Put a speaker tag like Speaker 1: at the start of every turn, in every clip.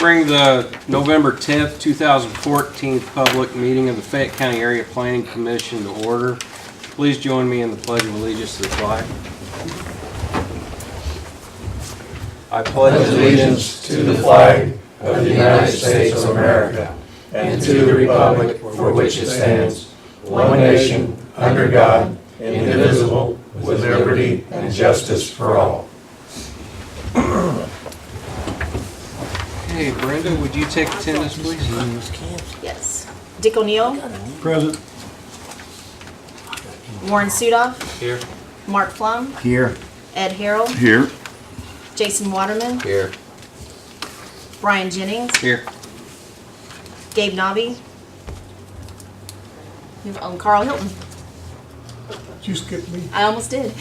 Speaker 1: bring the November 10th, 2014 public meeting of the Fayette County Area Planning Commission to order. Please join me in the Pledge of Allegiance to the flag. I
Speaker 2: pledge allegiance to the flag of the United States of America and to the republic for which it stands, one nation, under God, indivisible, with liberty and justice for all.
Speaker 1: Hey, Brenda, would you take attendance, please?
Speaker 3: Yes. Dick O'Neill.
Speaker 4: Present.
Speaker 3: Warren Sudoff.
Speaker 1: Here.
Speaker 3: Mark Plum.
Speaker 4: Here.
Speaker 3: Ed Harrell.
Speaker 4: Here.
Speaker 3: Jason Waterman.
Speaker 1: Here.
Speaker 3: Brian Jennings.
Speaker 1: Here.
Speaker 3: Gabe Nobby. Carl Hilton.
Speaker 4: Did you skip me?
Speaker 3: I almost did.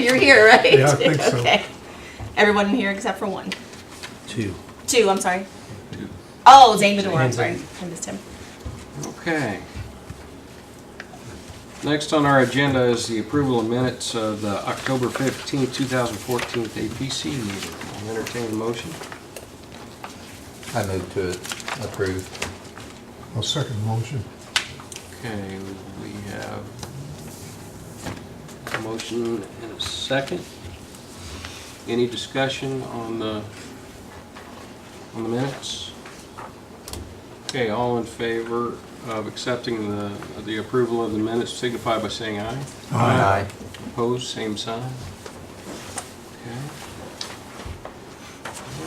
Speaker 3: You're here, right?
Speaker 4: Yeah, I think so.
Speaker 3: Okay. Everyone here except for one.
Speaker 4: Two.
Speaker 3: I'm sorry. Oh, Zane Bedore, I'm sorry. I missed him.
Speaker 1: Okay. Next on our agenda is the approval of minutes of the October 15th, 2014 APC meeting. I'll entertain a motion.
Speaker 5: I move to approve.
Speaker 4: I'll second the motion.
Speaker 1: Okay, we have a motion and a second. Any discussion on the minutes? Okay, all in favor of accepting the approval of the minutes signify by saying aye.
Speaker 5: Aye.
Speaker 1: Opposed, same sign. Okay.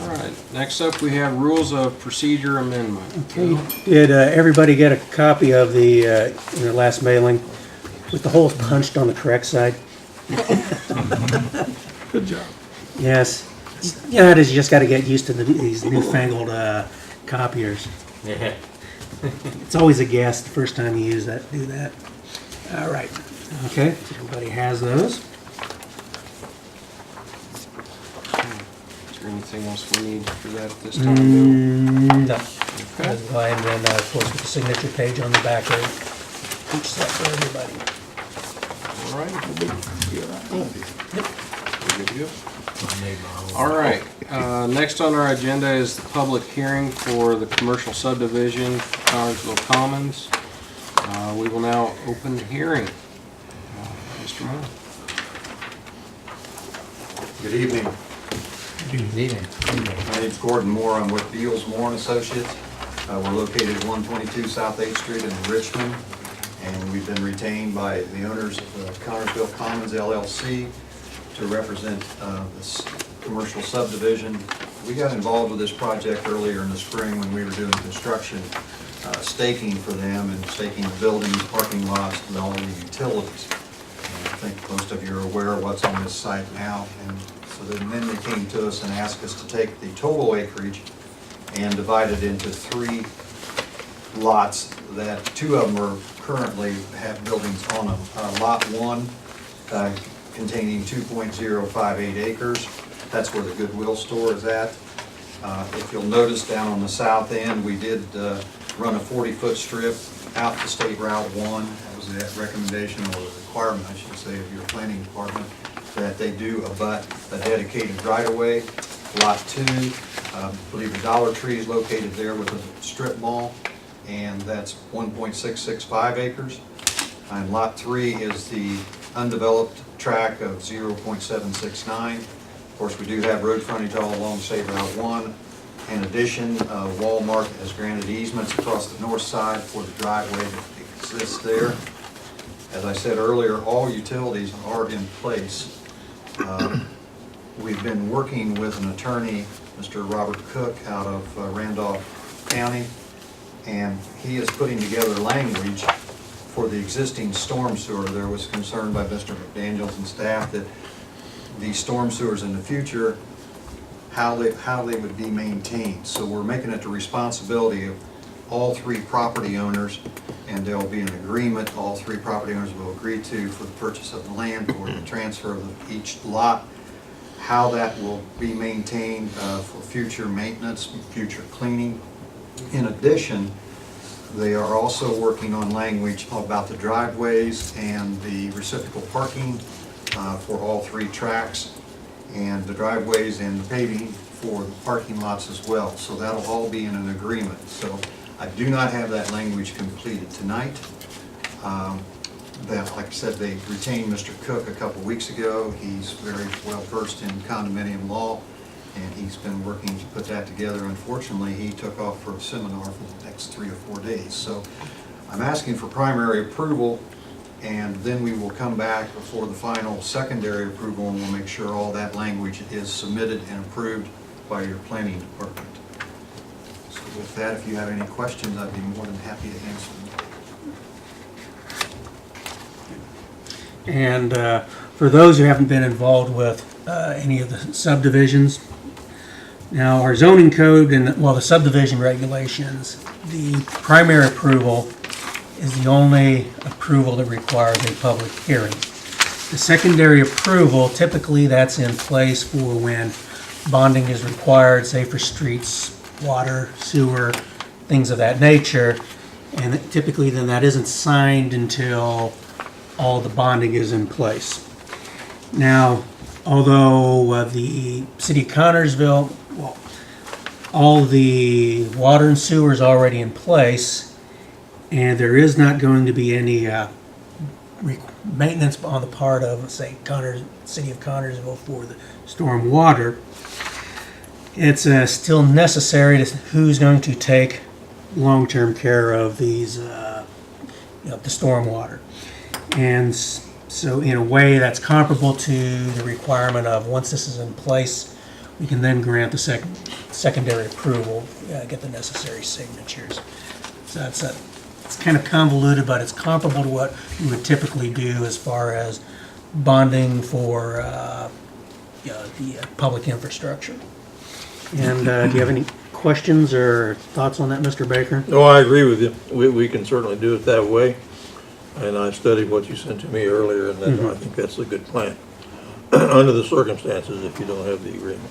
Speaker 1: All right, next up we have rules of procedure amendment.
Speaker 6: Okay, did everybody get a copy of the, in their last mailing with the holes punched on the correct side?
Speaker 4: Good job.
Speaker 6: Yes. Yeah, it is, you just gotta get used to these newfangled copiers.
Speaker 1: Yeah.
Speaker 6: It's always a guess the first time you do that. All right, okay, everybody has those.
Speaker 1: Is there anything else we need for that at this time, Bill?
Speaker 6: No.
Speaker 1: Okay.
Speaker 6: Go ahead and then, of course, with the signature page on the back of each set for everybody.
Speaker 1: All right. We're good to go. All right, next on our agenda is the public hearing for the commercial subdivision, Connersville Commons. We will now open the hearing. Mr. Moore.
Speaker 7: Good evening.
Speaker 5: Good evening.
Speaker 7: My name's Gordon Moore. I'm with Beals Moore and Associates. We're located at 122 South 8th Street in Richmond, and we've been retained by the owners of Connersville Commons LLC to represent this commercial subdivision. We got involved with this project earlier in the spring when we were doing construction, staking for them and staking the buildings, parking lots, and all the utilities. And I think most of you are aware of what's on this site now. And so then they came to us and asked us to take the total acreage and divide it into 3 lots that 2 of them are currently have buildings on them. Lot 1 containing 2.058 acres. That's where the Goodwill store is at. If you'll notice down on the south end, we did run a 40-foot strip out to State Route 1. That was the recommendation or the requirement, I should say, of your planning department, that they do abut a dedicated right-of-way. Lot 2, I believe the Dollar Tree is located there with a strip mall, and that's 1.665 acres. And Lot 3 is the undeveloped tract of 0.769. Of course, we do have road frontage all along State Route 1. In addition, Walmart has granted easements across the north side for the driveway that exists there. As I said earlier, all utilities are in place. We've been working with an attorney, Mr. Robert Cook, out of Randolph County, and he is putting together language for the existing storm sewer. There was concern by Mr. McDaniels and staff that these storm sewers in the future, how they would be maintained. So we're making it the responsibility of all 3 property owners, and there'll be an agreement all 3 property owners will agree to for the purchase of the land or the transfer of each lot, how that will be maintained for future maintenance, future cleaning. In addition, they are also working on language about the driveways and the reciprocal parking for all 3 tracks, and the driveways and the paving for the parking lots as well. So that'll all be in an agreement. So I do not have that language completed tonight. That, like I said, they retained Mr. Cook a couple weeks ago. He's very well versed in condominium law, and he's been working to put that together. Unfortunately, he took off for a seminar for the next 3 or 4 days. So I'm asking for primary approval, and then we will come back before the final secondary approval, and we'll make sure all that language is submitted and approved by your planning department. So with that, if you have any questions, I'd be more than happy to answer them.
Speaker 6: And for those who haven't been involved with any of the subdivisions, now our zoning code and, well, the subdivision regulations, the primary approval is the only approval that requires a public hearing. The secondary approval, typically that's in place for when bonding is required, say for streets, water, sewer, things of that nature. And typically then that isn't signed until all the bonding is in place. Now, although the city of Connersville, well, all the water and sewer is already in place, and there is not going to be any maintenance on the part of, say, city of Connersville for the storm water, it's still necessary to who's going to take long-term care of these, the storm water. And so in a way that's comparable to the requirement of once this is in place, we can then grant the secondary approval, get the necessary signatures. So it's kind of convoluted, but it's comparable to what you would typically do as far as bonding for the public infrastructure. And do you have any questions or thoughts on that, Mr. Baker?
Speaker 2: No, I agree with you. We can certainly do it that way. And I studied what you sent to me earlier, and then I think that's a good plan. Under the circumstances, if you don't have the agreement.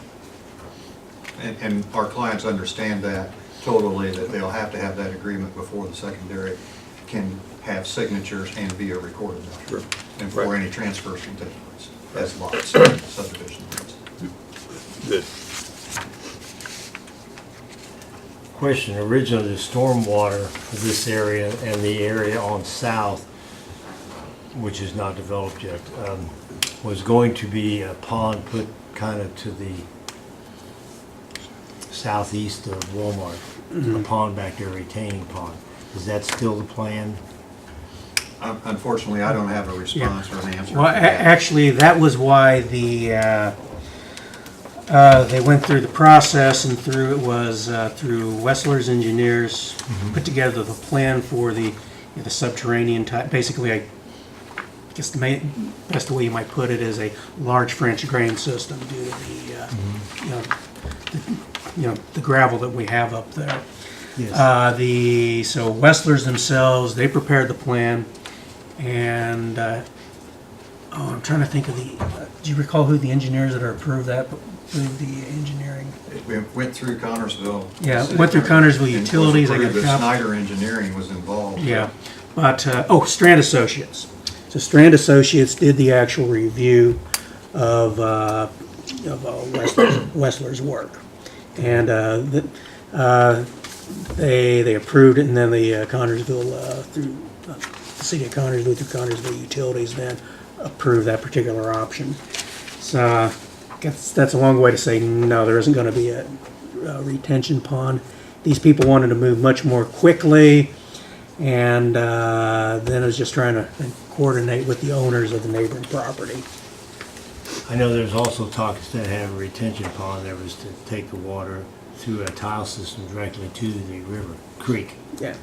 Speaker 7: And our clients understand that totally, that they'll have to have that agreement before the secondary can have signatures and be a recorded document.
Speaker 2: Sure.
Speaker 7: And before
Speaker 2: Right.
Speaker 7: any transfers can take place, as lots, subdivision lots.
Speaker 2: Good.
Speaker 8: Question, originally the stormwater for this area and the area on south, which is not developed yet, was going to be a pond put kind of to the southeast of Walmart, a pond back there, retaining pond. Is that still the plan?
Speaker 7: Unfortunately, I don't have a response or an answer.
Speaker 6: Well,
Speaker 7: to that.
Speaker 6: actually, that was why they went through the process and through Wessler's engineers, put together the plan for the subterranean type. Basically, I guess the best way you might put it is a large French drain system due to the gravel that we have up there.
Speaker 8: Yes.
Speaker 6: So Wessler's themselves, they prepared the plan, and I'm trying to think of do you recall who the engineers that are approved the engineering?
Speaker 7: We went through Connersville.
Speaker 6: Yeah, went through Connersville
Speaker 7: and was
Speaker 6: Utilities. I got a
Speaker 7: approved, but
Speaker 6: copy.
Speaker 7: Snyder Engineering was involved.
Speaker 6: Yeah, but, Strand Associates. So Strand Associates did the actual review of Wessler's work. And they approved it, and then the Connersville, through the city of Connersville, through Connersville Utilities, then approved that particular option. So I guess that's a long way to say, no, there isn't going to be a retention pond. These people wanted to move much more quickly, and then I was just trying to coordinate with the owners of the neighboring property.
Speaker 8: I know there's also talk instead of having a retention pond, there was to take the water through a tile system directly to the creek,
Speaker 6: Yeah.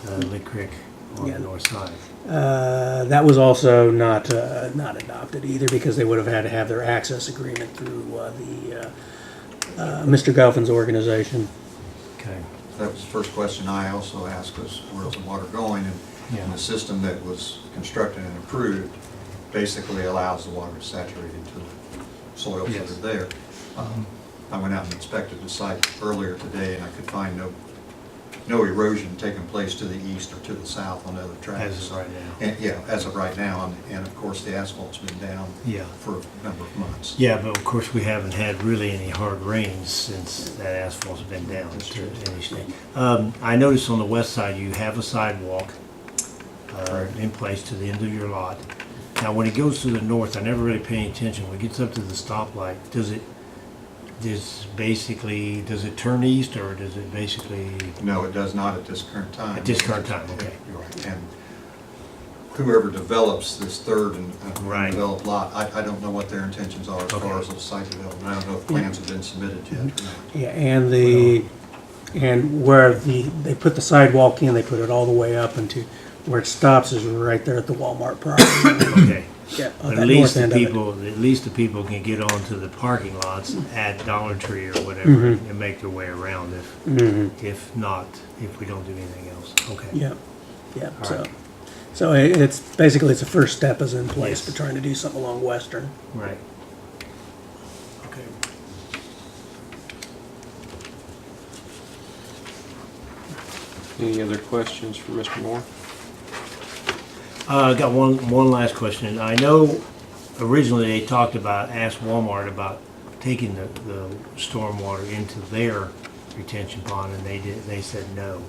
Speaker 8: Lick Creek on
Speaker 6: Yeah.
Speaker 8: the north side.
Speaker 6: That was also not adopted either, because they would have had to have their access agreement through Mr. Gelfin's organization.
Speaker 8: Okay.
Speaker 7: That was the first question I also asked, was where's the water going? And the system that was constructed and approved basically allows the water to saturate into the soils that are there. I went out and inspected the site earlier today, and I could find no no erosion taking place to the east or to the south on other tracks.
Speaker 8: As of right now.
Speaker 7: And, yeah, as of right now, and of course, the asphalt's been down
Speaker 8: Yeah.
Speaker 7: for a number of months.
Speaker 8: Yeah, but of course, we haven't had really any hard rains since that asphalt's been down to any extent. I noticed on the west side, you have a sidewalk in place to the end of your lot. Now, when it goes to the north, I never really pay any attention. When it gets up to the stoplight, does it turn east, or does it basically,
Speaker 7: No, it does not at this current time.
Speaker 8: at this current time? Okay.
Speaker 7: You're right. And whoever develops this third and
Speaker 8: Right.
Speaker 7: developed lot, I don't know what their intentions are as
Speaker 8: Okay.
Speaker 7: far as the site development. I don't know if plans have been submitted yet or not.
Speaker 6: Yeah, and where they put the sidewalk in, they put it all the way up into, where it stops is right there at the Walmart property.
Speaker 8: Okay.
Speaker 6: Yeah, on
Speaker 8: But
Speaker 6: that
Speaker 8: at least
Speaker 6: north
Speaker 8: the
Speaker 6: end of it.
Speaker 8: people, at least the people can get onto the parking lots at Dollar Tree or whatever
Speaker 6: Mhm.
Speaker 8: and make their way around
Speaker 6: Mhm.
Speaker 8: if not, if we don't do anything else. Okay.
Speaker 6: Yeah, yeah,
Speaker 8: All
Speaker 6: so,
Speaker 8: right.
Speaker 6: so it's, basically, it's the first step is in place
Speaker 8: Yes.
Speaker 6: for trying to do something along Western.
Speaker 8: Right. Okay.
Speaker 1: Any other questions for Mr. Moore?
Speaker 8: I got one last question. I know originally they talked about, asked Walmart about taking the stormwater into their retention pond, and they said no.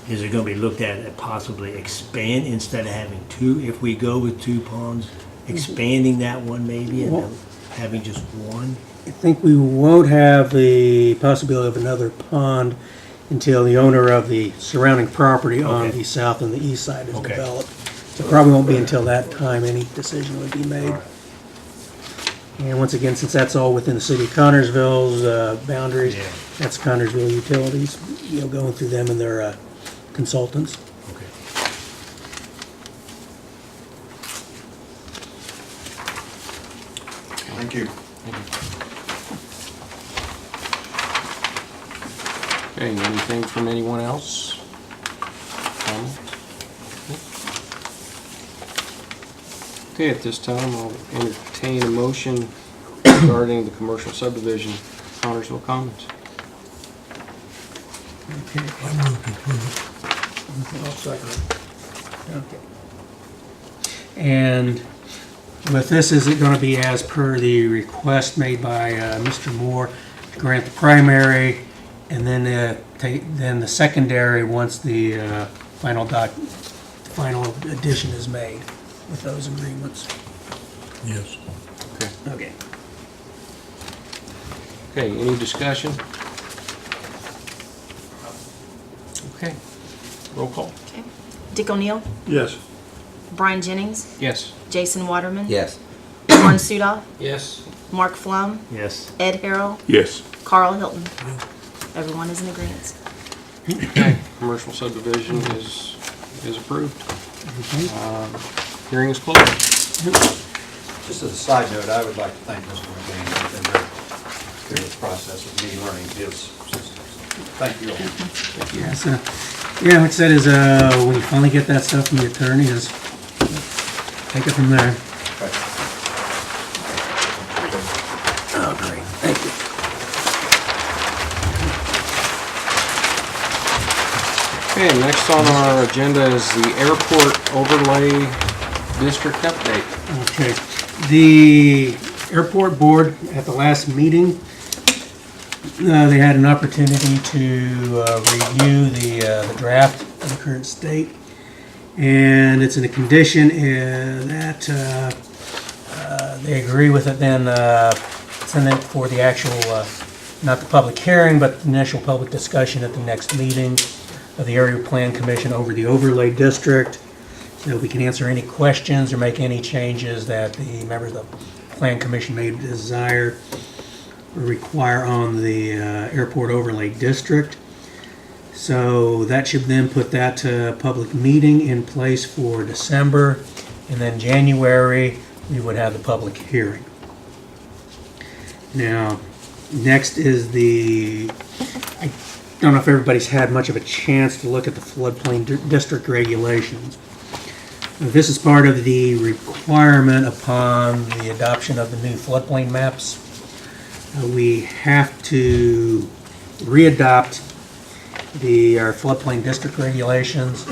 Speaker 8: Is it gonna be looked at possibly expand, instead of having two, if we go with two ponds, expanding that one maybe and then having just one?
Speaker 6: I think we won't have the possibility of another pond until the owner of the surrounding property on
Speaker 8: Okay.
Speaker 6: the south and the east side is
Speaker 8: Okay.
Speaker 6: developed. So it probably won't be until that time any decision would be made.
Speaker 8: All right.
Speaker 6: And once again, since that's all within the city of Connersville's boundaries,
Speaker 8: Yeah.
Speaker 6: that's Connersville Utilities, going through them and their consultants.
Speaker 8: Okay.
Speaker 7: Thank you.
Speaker 1: Okay, anything from anyone else? Comments? Okay, at this time, I'll entertain a motion regarding the commercial subdivision, Connersville Commons.
Speaker 6: Okay.
Speaker 4: I move to approve it. I'll second it.
Speaker 6: Okay. And with this, is it going to be as per the request made by Mr. Moore to grant the primary, and then then the secondary once the final addition is made with those agreements?
Speaker 4: Yes.
Speaker 6: Okay.
Speaker 1: Okay, any discussion? Okay, roll call.
Speaker 3: Okay. Dick O'Neill,
Speaker 4: Yes.
Speaker 3: Brian Jennings,
Speaker 1: Yes.
Speaker 3: Jason Waterman.
Speaker 5: Yes.
Speaker 3: Warren Sudoff,
Speaker 1: Yes.
Speaker 3: Mark Flum,
Speaker 8: Yes.
Speaker 3: Ed Harrell,
Speaker 4: Yes.
Speaker 3: Carl Hilton. Everyone is in agreement.
Speaker 1: Okay, commercial subdivision is approved. Hearing is closed.
Speaker 7: Just as a side note, I would like to thank Mr. McGann. He's been very good with the process of me learning his systems. Thank you all.
Speaker 6: Yeah, so, yeah, like I said, is when you finally get that stuff from the attorney, is take it from there. Oh, great, thank you.
Speaker 1: Okay, next on our agenda is the airport overlay district update.
Speaker 6: Okay, the airport board at the last meeting, they had an opportunity to review the draft of the current state, and it's in a condition that they agree with it, then send it for the actual, not the public hearing, but the initial public discussion at the next meeting of the Area Plan Commission over the overlay district, so we can answer any questions or make any changes that the members of the Plan Commission may desire or require on the airport overlay district. So that should then put that public meeting in place for December, and then January we would have the public hearing. Now, next is I don't know if everybody's had much of a chance to look at the floodplain district regulations. This is part of the requirement upon the adoption of the new floodplain maps. We have to readopt our floodplain district regulations.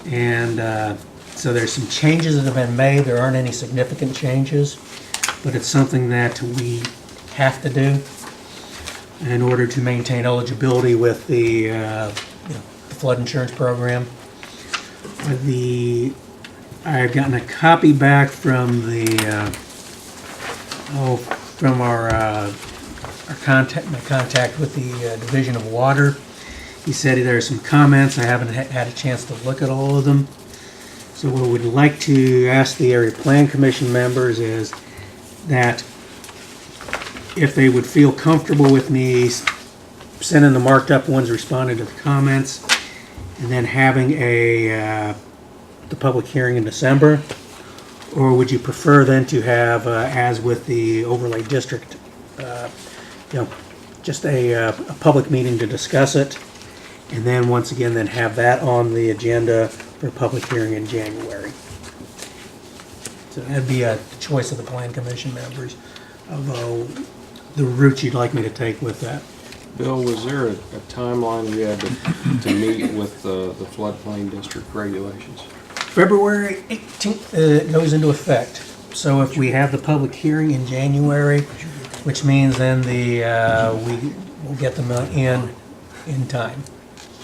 Speaker 6: And so there's some changes that have been made. There aren't any significant changes, but it's something that we have to do in order to maintain eligibility with the flood insurance program. I've gotten a copy back from my contact with the Division of Water. He said there are some comments. I haven't had a chance to look at all of them. So what we'd like to ask the Area Plan Commission members is that if they would feel comfortable with me sending the marked up ones responding to the comments, and then having the public hearing in December, or would you prefer then to have, as with the overlay district, just a public meeting to discuss it, and then once again then have that on the agenda for a public hearing in January? So that'd be a choice of the Plan Commission members of the route you'd like me to take with that.
Speaker 1: Bill, was there a timeline we had to meet with the floodplain district regulations?
Speaker 6: February 18th it goes into effect. So if we have the public hearing in January, which means then we will get them in time.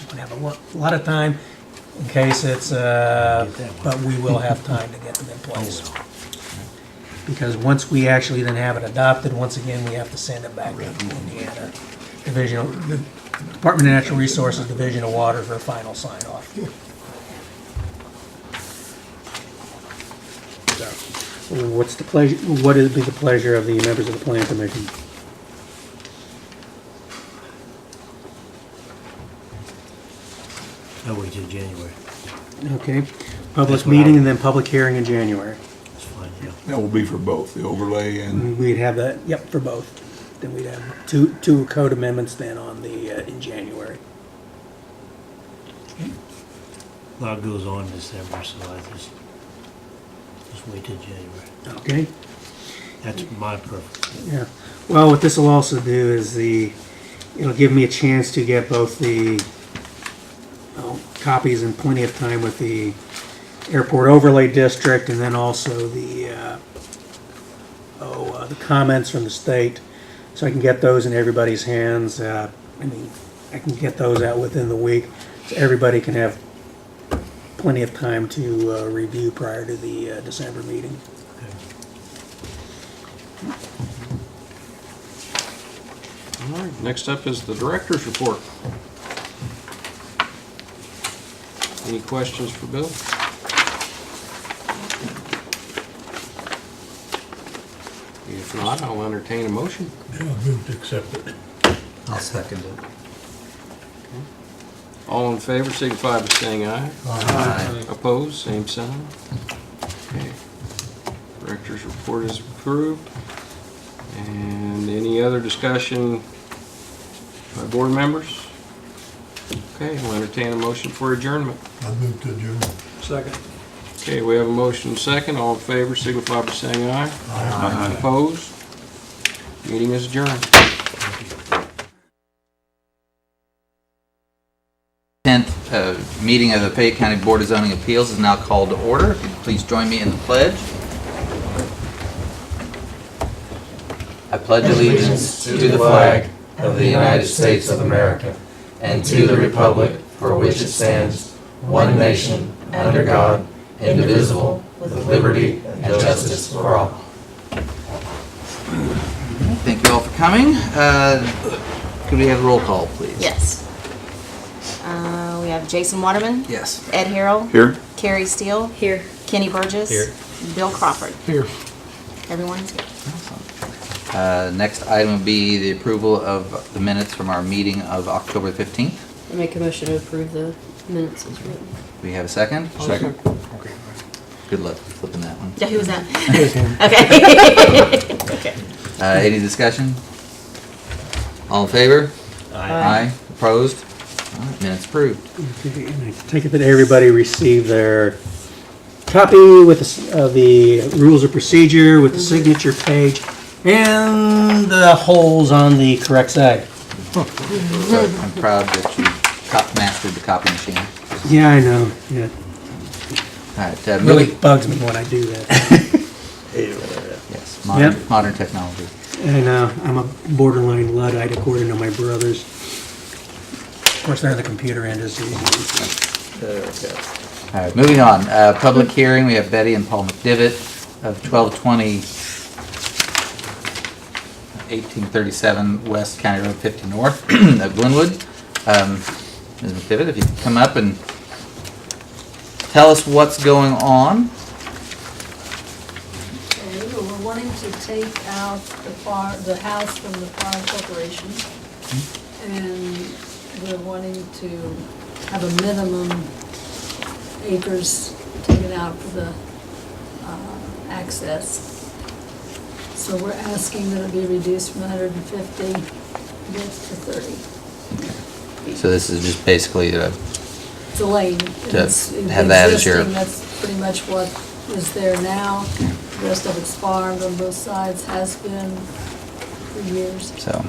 Speaker 6: We'll have a lot of time in case it's, but we will have time to get them in place. Because once we actually then have it adopted, once again, we have to send it back to Indiana the Department of Natural Resources, Division of Water for a final sign-off. So, what's the pleasure? What would be the pleasure of the members of the Plan Commission?
Speaker 8: I'll wait till January.
Speaker 6: Okay, public
Speaker 8: That's what I
Speaker 6: meeting
Speaker 8: would-
Speaker 6: and then public hearing in January.
Speaker 8: That's fine, yeah.
Speaker 4: That will be for both, the overlay and,
Speaker 6: We'd have that, yep, for both. Then we'd have two code amendments then on in January.
Speaker 8: A lot goes on in December, so I just wait till January.
Speaker 6: Okay.
Speaker 8: That's my preference.
Speaker 6: Yeah, well, what this will also do is it'll give me a chance to get both the copies in plenty of time with the airport overlay district, and then also the comments from the state, so I can get those in everybody's hands. I can get those out within the week, so everybody can have plenty of time to review prior to the December meeting.
Speaker 1: All right, next up is the director's report. Any questions for Bill? If not, I'll entertain a motion.
Speaker 4: yeah, move to accept it.
Speaker 5: I'll second it.
Speaker 1: All in favor, signify by saying aye.
Speaker 5: Aye.
Speaker 1: Opposed, same sign. Okay. Director's report is approved. And any other discussion by board members? Okay, we'll entertain a motion for adjournment.
Speaker 4: I move to adjourn. Second.
Speaker 1: Okay, we have a motion and second. All in favor, signify by saying aye.
Speaker 4: Aye.
Speaker 1: Opposed? Meeting is adjourned.
Speaker 5: 10th meeting of the Fayette County Board of Zoning Appeals is now called to order. If you'd please join me in the pledge. I pledge allegiance to the flag
Speaker 2: of the United States of America and to the republic for which it stands, one nation, under God, indivisible, with liberty and justice for all.
Speaker 5: Thank you all for coming. Could we have a roll call, please?
Speaker 3: Yes. We have Jason Waterman.
Speaker 5: Yes.
Speaker 3: Ed Harrell.
Speaker 4: Here.
Speaker 3: Carrie Steele. Here. Kenny Burgess.
Speaker 8: Here.
Speaker 3: Bill Crawford.
Speaker 4: Here.
Speaker 3: Everyone's here.
Speaker 5: Next item would be the approval of the minutes from our meeting of October 15th.
Speaker 9: I make a motion to approve the minutes as written.
Speaker 5: Do we have a second?
Speaker 4: Second.
Speaker 5: Good luck flipping that one.
Speaker 3: Yeah, who was that? Okay. Okay.
Speaker 5: Any discussion? All in favor? Aye. Opposed? All right, minutes approved.
Speaker 6: Okay, and I take it that everybody received their copy with the rules of procedure, with the signature page, and the holes on the correct side.
Speaker 5: I'm proud that you mastered the copy machine.
Speaker 6: Yeah, I know, yeah.
Speaker 5: All right,
Speaker 6: Really
Speaker 5: moving.
Speaker 6: bugs me when I do that.
Speaker 5: Yes,
Speaker 6: Yep.
Speaker 5: modern technology.
Speaker 6: And I'm a borderline Luddite according to my brothers. Of course, they're on the computer end as easy.
Speaker 5: All right, moving on. Public hearing, we have Betty and Paul McDivitt of 1220 1837 West County Road 50 North of Glenwood. Ms. McDivitt, if you could come up and tell us what's going on.
Speaker 10: Okay, well, we're wanting to take out the house from the farm corporation. And we're wanting to have a minimum acres taken out for the access. So we're asking that it be reduced from 150 to 30.
Speaker 5: So this is just basically
Speaker 10: It's a lane.
Speaker 5: To
Speaker 10: It's
Speaker 5: have that as your-
Speaker 10: existing, that's pretty much what is there now. The rest of it's farmed on both sides, has been for years.
Speaker 5: so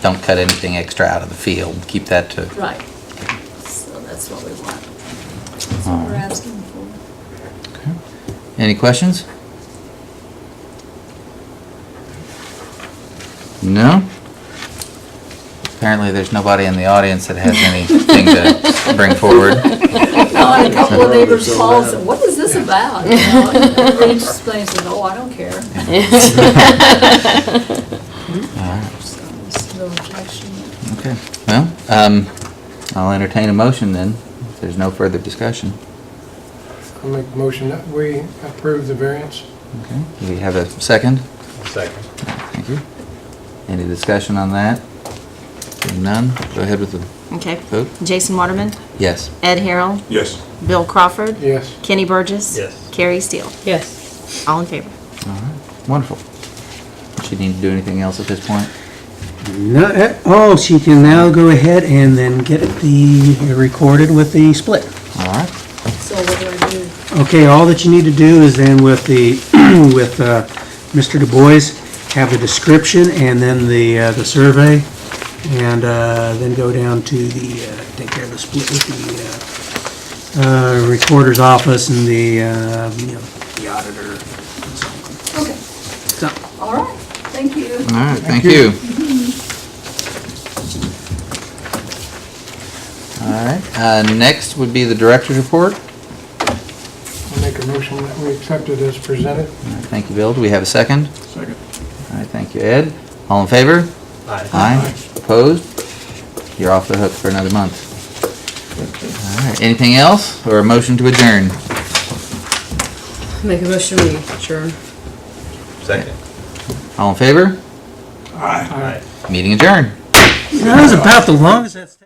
Speaker 5: don't cut anything extra out of the field. Keep that to.
Speaker 10: Right. So that's what we want. That's what we're asking for.
Speaker 5: Any questions? No? Apparently there's nobody in the audience that has anything to bring forward.
Speaker 10: Now, and a couple of neighbors called and said, what is this about? You know, and they explained, said, oh, I don't care. So there's no objection.
Speaker 5: Okay, well, I'll entertain a motion then, if there's no further discussion.
Speaker 4: I'll make a motion that we approve the variance.
Speaker 5: Okay, do we have a second?
Speaker 2: Second.
Speaker 5: Thank you. Any discussion on that? Seeing none, go ahead with the
Speaker 3: Okay.
Speaker 5: vote.
Speaker 3: Jason Waterman,
Speaker 2: Yes.
Speaker 3: Ed Harrell,
Speaker 2: Yes.
Speaker 3: Bill Crawford,
Speaker 4: Yes.
Speaker 3: Kenny Burgess.
Speaker 2: Yes.
Speaker 3: Carrie Steele.
Speaker 9: Yes.
Speaker 3: All in favor.
Speaker 5: All right, wonderful. She need to do anything else at this point?
Speaker 6: No, oh, she can now go ahead and then get the recorded with the split.
Speaker 5: All right,
Speaker 10: So what do I do?
Speaker 6: Okay, all that you need to do is then with the, with Mr. Du Bois, have the description and then the survey, and then go down to the, take care of the split with the recorder's office and the, you know, the auditor and so on.
Speaker 10: Okay,
Speaker 6: So,
Speaker 10: all right, thank you.
Speaker 5: all right, thank you. All right, next would be the director's report.
Speaker 4: I'll make a motion that we accept it as presented.
Speaker 5: All right, thank you, Bill. Do we have a second?
Speaker 4: Second.
Speaker 5: All right, thank you, Ed. All in favor?
Speaker 2: Aye.
Speaker 5: Aye. Opposed? You're off the hook for another month. All right, anything else, or a motion to adjourn?
Speaker 9: Make a motion we adjourn.
Speaker 2: Second.
Speaker 5: All in favor?
Speaker 4: Aye.
Speaker 5: Meeting adjourned.
Speaker 6: that was about the longest that's.